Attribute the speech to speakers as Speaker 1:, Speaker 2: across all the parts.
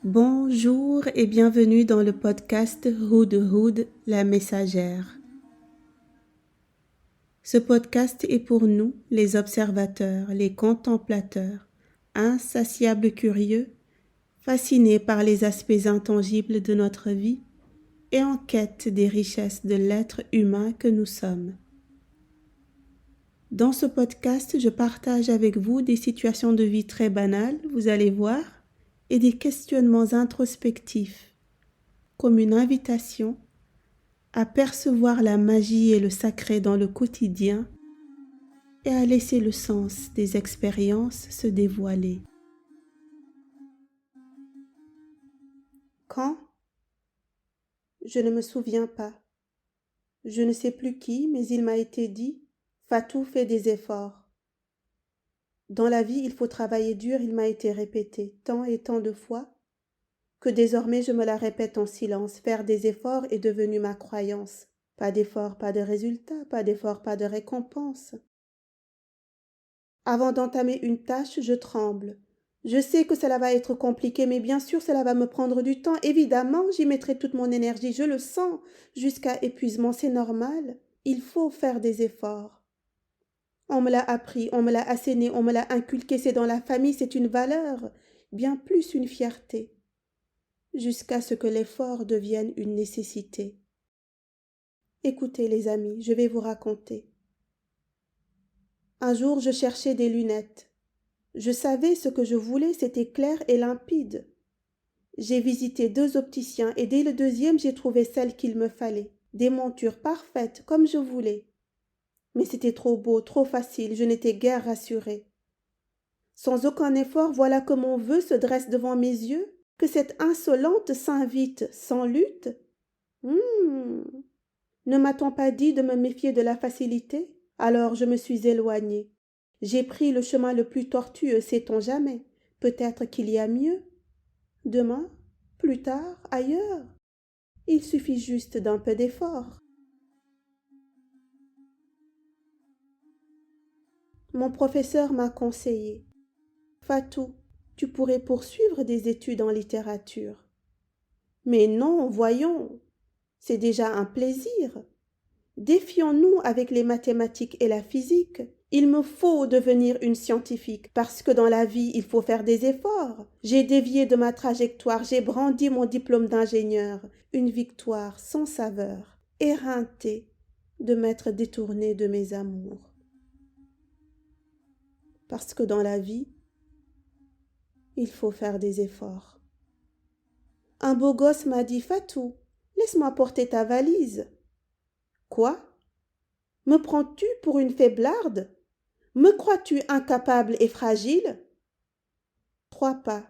Speaker 1: Bonjour et bienvenue dans le podcast Hudhud, la messagère. Ce podcast est pour nous, les observateurs, les contemplateurs, insatiables curieux, fascinés par les aspects intangibles de notre vie et en quête des richesses de l'être humain que nous sommes. Dans ce podcast, je partage avec vous des situations de vie très banales, vous allez voir, et des questionnements introspectifs, comme une invitation à percevoir la magie et le sacré dans le quotidien et à laisser le sens des expériences se dévoiler. Quand? Je ne me souviens pas. Je ne sais plus qui, mais il m'a été dit, Fatou fait des efforts. Dans la vie, il faut travailler dur, il m'a été répété tant et tant de fois, que désormais je me la répète en silence. Faire des efforts est devenu ma croyance. Pas d'effort, pas de résultat, pas d'effort, pas de récompense. Avant d'entamer une tâche, je tremble. Je sais que cela va être compliqué, mais bien sûr cela va me prendre du temps. Évidemment, j'y mettrai toute mon énergie, je le sens, jusqu'à épuisement, c'est normal. Il faut faire des efforts. On me l'a appris, on me l'a asséné, on me l'a inculqué, c'est dans la famille, c'est une valeur, bien plus une fierté, jusqu'à ce que l'effort devienne une nécessité. Écoutez les amis, je vais vous raconter. Un jour, je cherchais des lunettes. Je savais ce que je voulais, c'était clair et limpide. J'ai visité 2 opticiens et dès le deuxième, j'ai trouvé celle qu'il me fallait. Des montures parfaites, comme je voulais. Mais c'était trop beau, trop facile, je n'étais guère rassurée. Sans aucun effort, voilà que mon vœu se dresse devant mes yeux, que cette insolente s'invite sans lutte. Ne m'a-t-on pas dit de me méfier de la facilité? Alors je me suis éloignée. J'ai pris le chemin le plus tortueux, sait-on jamais. Peut-être qu'il y a mieux. Demain, plus tard, ailleurs. Il suffit juste d'un peu d'effort. Mon professeur m'a conseillé. Fatou, tu pourrais poursuivre des études en littérature. Mais non, voyons, c'est déjà un plaisir. Défions-nous avec les mathématiques et la physique. Il me faut devenir une scientifique parce que dans la vie, il faut faire des efforts. J'ai dévié de ma trajectoire, j'ai brandi mon diplôme d'ingénieur, une victoire sans saveur, éreintée de m'être détournée de mes amours. Parce que dans la vie, il faut faire des efforts. Un beau gosse m'a dit « Fatou, laisse-moi porter ta valise. » Quoi? Me prends-tu pour une faiblarde? Me crois-tu incapable et fragile? 3 pas,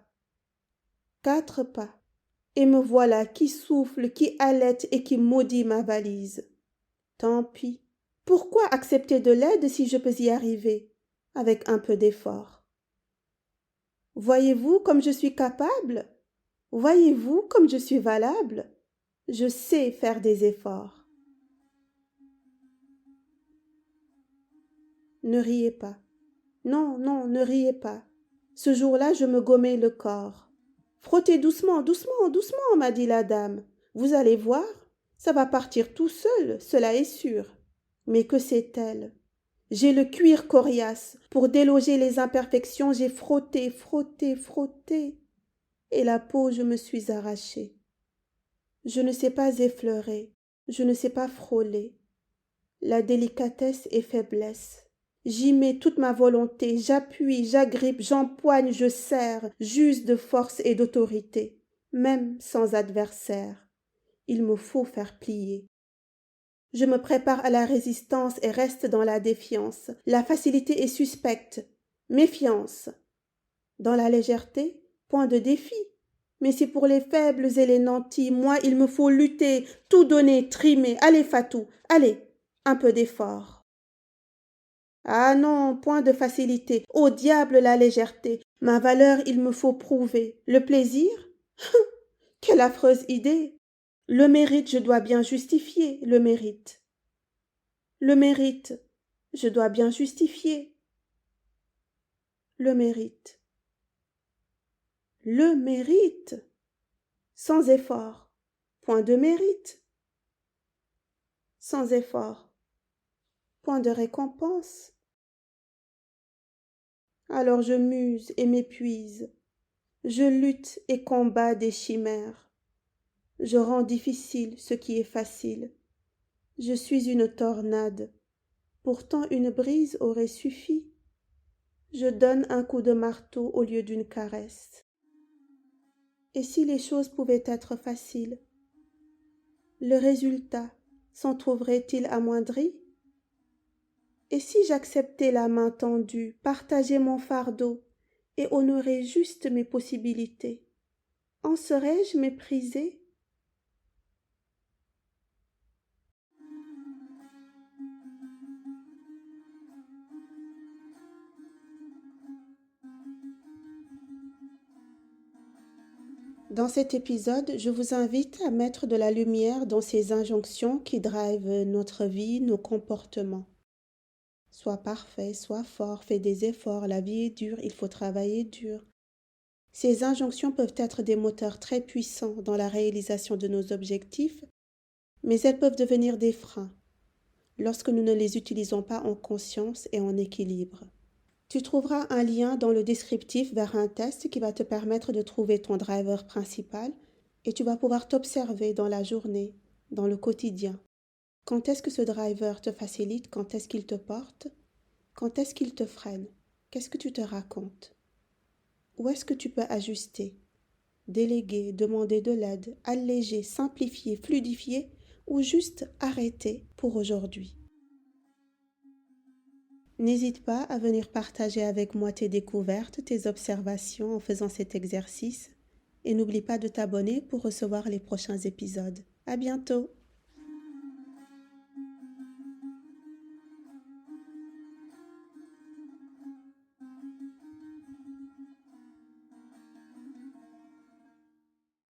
Speaker 1: 4 pas, et me voilà qui souffle, qui halète et qui maudit ma valise. Tant pis. Pourquoi accepter de l'aide si je peux y arriver, avec un peu d'effort? Voyez-vous comme je suis capable? Voyez-vous comme je suis valable? Je sais faire des efforts. Ne riez pas. Non, non, ne riez pas. Ce jour-là, je me gommais le corps. Frottez doucement, doucement, doucement, m'a dit la dame. Vous allez voir, ça va partir tout seul, cela est sûr. Mais que c'est-elle? J'ai le cuir coriace. Pour déloger les imperfections, j'ai frotté, frotté, frotté. Et la peau, je me suis arrachée. Je ne sais pas effleurer, je ne sais pas frôler. La délicatesse est faiblesse. J'y mets toute ma volonté, j'appuie, j'agrippe, j'empoigne, je serre, j'use de force et d'autorité, même sans adversaire. Il me faut faire plier. Je me prépare à la résistance et reste dans la défiance. La facilité est suspecte. Méfiance. Dans la légèreté, point de défi. Mais c'est pour les faibles et les nantis. Moi, il me faut lutter, tout donner, trimer. Allez, Fatou, allez, un peu d'effort. Ah non, point de facilité. Au diable la légèreté. Ma valeur, il me faut prouver. Le plaisir? Quelle affreuse idée! Le mérite, je dois bien justifier le mérite. Le mérite, je dois bien justifier. Le mérite. Le mérite. sans effort, point de mérite. Sans effort, point de récompense. Alors je muse et m'épuise, je lutte et combats des chimères. Je rends difficile ce qui est facile. Je suis une tornade, pourtant une brise aurait suffi. Je donne un coup de marteau au lieu d'une caresse. Et si les choses pouvaient être faciles, le résultat s'en trouverait-il amoindri? Et si j'acceptais la main tendue, partageais mon fardeau et honorais juste mes possibilités, en serais-je méprisée? Dans cet épisode, je vous invite à mettre de la lumière dans ces injonctions qui drivent notre vie, nos comportements. Sois parfait, sois fort, fais des efforts, la vie est dure, il faut travailler dur. Ces injonctions peuvent être des moteurs très puissants dans la réalisation de nos objectifs, mais elles peuvent devenir des freins lorsque nous ne les utilisons pas en conscience et en équilibre. Tu trouveras un lien dans le descriptif vers un test qui va te permettre de trouver ton driver principal et tu vas pouvoir t'observer dans la journée, dans le quotidien. Quand est-ce que ce driver te facilite? Quand est-ce qu'il te porte? Quand est-ce qu'il te freine? Qu'est-ce que tu te racontes? Où est-ce que tu peux ajuster? Déléguer, demander de l'aide, alléger, simplifier, fluidifier ou juste arrêter pour aujourd'hui. N'hésite pas à venir partager avec moi tes découvertes, tes observations en faisant cet exercice et n'oublie pas de t'abonner pour recevoir les prochains épisodes. À bientôt!